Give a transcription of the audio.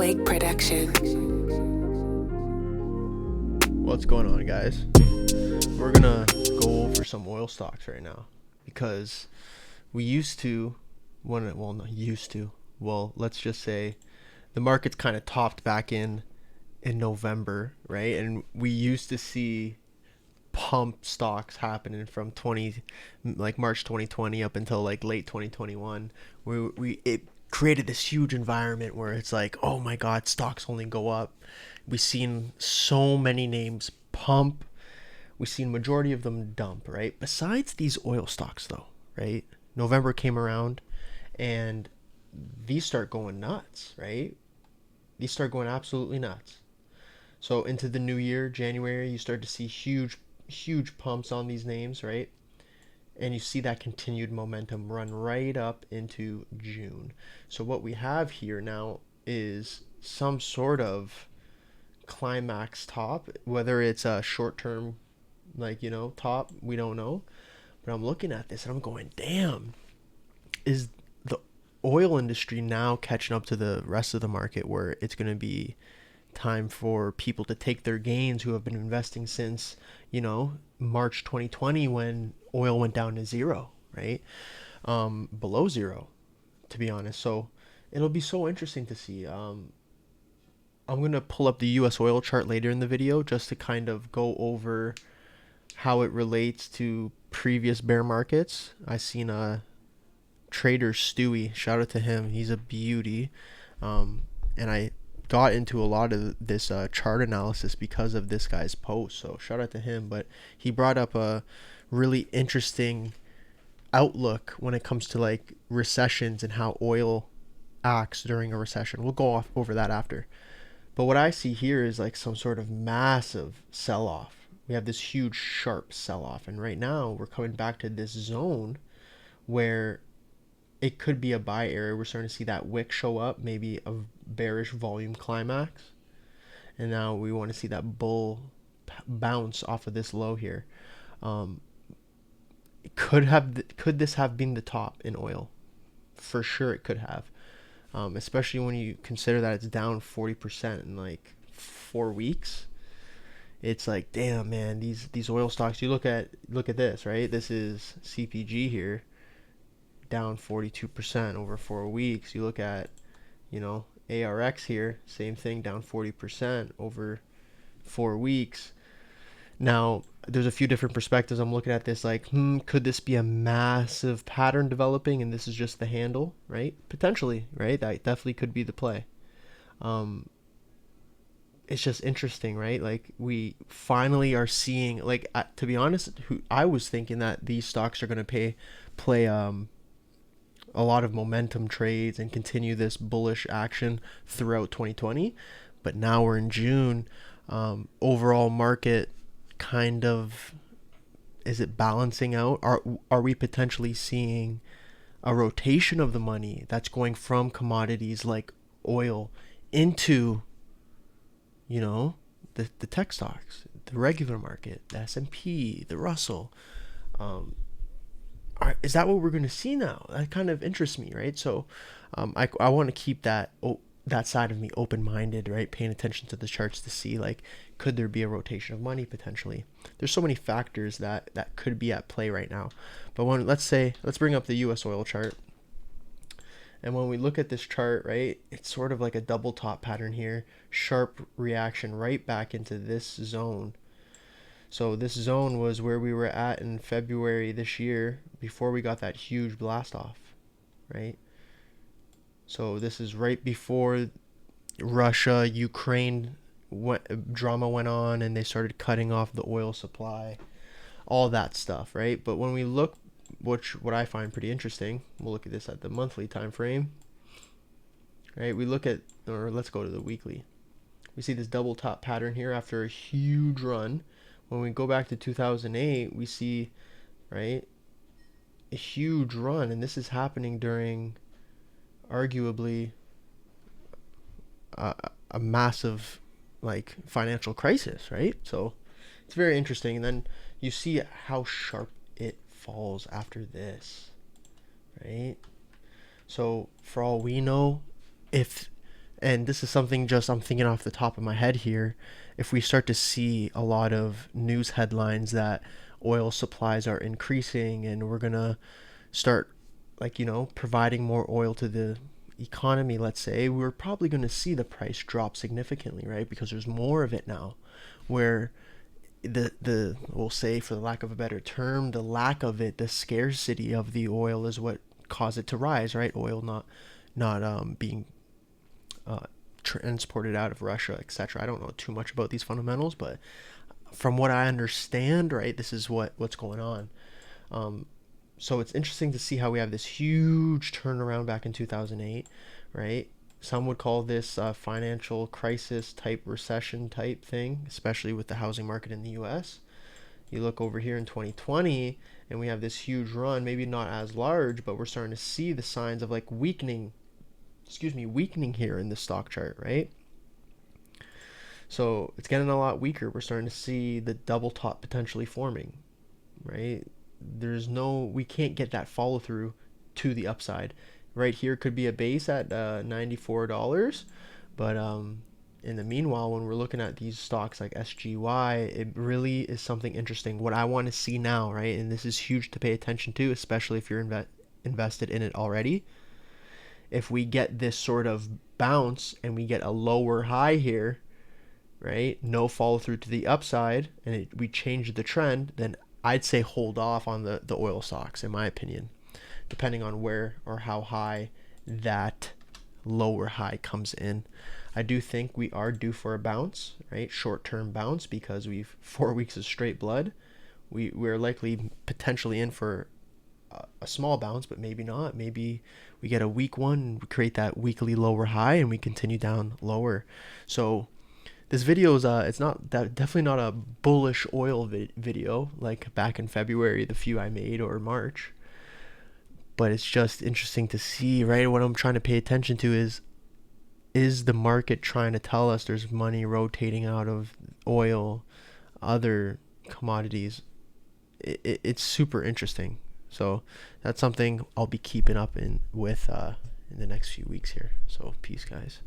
Wig Production. What's going on, guys? We're gonna go over some oil stocks right now because we used to, let's just say the market's kind of topped back in November, right? And we used to see pump stocks happening from March 2020 up until like late 2021, where it created this huge environment where it's like, oh my god, stocks only go up. We've seen so many names pump, we've seen majority of them dump, right? Besides these oil stocks though, right? November came around and these start going nuts, right? These start going absolutely nuts. So into the new year, January, you start to see huge pumps on these names, right? And you see that continued momentum run right up into June. So what we have here now is some sort of climax top, whether it's a short term, top, we don't know. But I'm looking at this and I'm going, damn, is the oil industry now catching up to the rest of the market where it's going to be time for people to take their gains who have been investing since, March 2020 when oil went down to zero, right? Below zero, to be honest. So it'll be so interesting to see. I'm going to pull up the US oil chart later in the video just to kind of go over how it relates to previous bear markets. I seen a trader Stewie, shout out to him, he's a beauty. And I got into a lot of this chart analysis because of this guy's post, so shout out to him. But he brought up a really interesting outlook when it comes to like recessions and how oil acts during a recession. We'll go off over that after. But what I see here is like some sort of massive sell-off. We have this huge sharp sell-off, and right now we're coming back to this zone where it could be a buy area. We're starting to see that wick show up, maybe a bearish volume climax, and now we want to see that bull bounce off of this low here. Could this have been the top in oil? For sure it could have, especially when you consider that it's down 40% in like 4 weeks. It's like, damn, man, these oil stocks, you look at this, right? This is CPG here, down 42% over 4 weeks. You look at, ARX here, same thing, down 40% over 4 weeks. Now, there's a few different perspectives. I'm looking at this like, could this be a massive pattern developing and this is just the handle, right? Potentially, right? That definitely could be the play. It's just interesting, right? Like, we finally are seeing, like, to be honest, I was thinking that these stocks are going to play a lot of momentum trades and continue this bullish action throughout 2020. But now we're in June. Overall market kind of, is it balancing out? Are we potentially seeing a rotation of the money that's going from commodities like oil into, the tech stocks, the regular market, the S&P, the Russell? Is that what we're going to see now? That kind of interests me, right? So I want to keep that side of me open-minded, right? Paying attention to the charts to see, like, could there be a rotation of money potentially? There's so many factors that could be at play right now. But let's bring up the US oil chart. And when we look at this chart, right, it's sort of like a double top pattern here. Sharp reaction right back into this zone. So this zone was where we were at in February this year before we got that huge blast off, right? So this is right before Russia, Ukraine drama went on and they started cutting off the oil supply, all that stuff, right? But when we look, what I find pretty interesting, we'll look at this at the monthly time frame, right? Let's go to the weekly. We see this double top pattern here after a huge run. When we go back to 2008, we see, right, a huge run, and this is happening during arguably a massive like financial crisis, right? So it's very interesting. And then you see how sharp it falls after this, right? So for all we know, if And this is something just I'm thinking off the top of my head here. If we start to see a lot of news headlines that oil supplies are increasing and we're gonna start, like, providing more oil to the economy, let's say, we're probably going to see the price drop significantly, right? Because there's more of it now, where the we'll say, for the lack of a better term, the lack of it, the scarcity of the oil is what caused it to rise, right? Oil not being uh, transported out of Russia, etc. I don't know too much about these fundamentals, but from what I understand, right, this is what's going on. Um, so it's interesting to see how we have this huge turnaround back in 2008, right? Some would call this a financial crisis type recession type thing, especially with the housing market in the US. You look over here in 2020 and we have this huge run, maybe not as large, but we're starting to see the signs of like weakening here in the stock chart, right? So it's getting a lot weaker. We're starting to see the double top potentially forming, right? We can't get that follow through to the upside. Right here could be a base at $94, but in the meanwhile, when we're looking at these stocks like SGY, it really is something interesting. What I want to see now, right, and this is huge to pay attention to, especially if you're invested in it already. If we get this sort of bounce and we get a lower high here, right? No follow through to the upside, and we change the trend, then I'd say hold off on the oil stocks, in my opinion, depending on where or how high that lower high comes in. I do think we are due for a bounce, right? Short term bounce, because we've 4 weeks of straight blood. We're likely potentially in for a small bounce, but maybe not. Maybe we get a weak one, we create that weekly lower high, and we continue down lower. So this video is it's not that definitely not a bullish oil video like back in February, the few I made, or March. But it's just interesting to see, right? What I'm trying to pay attention to is the market trying to tell us there's money rotating out of oil, other commodities. It's super interesting. So that's something I'll be keeping up in with in the next few weeks here. So peace, guys.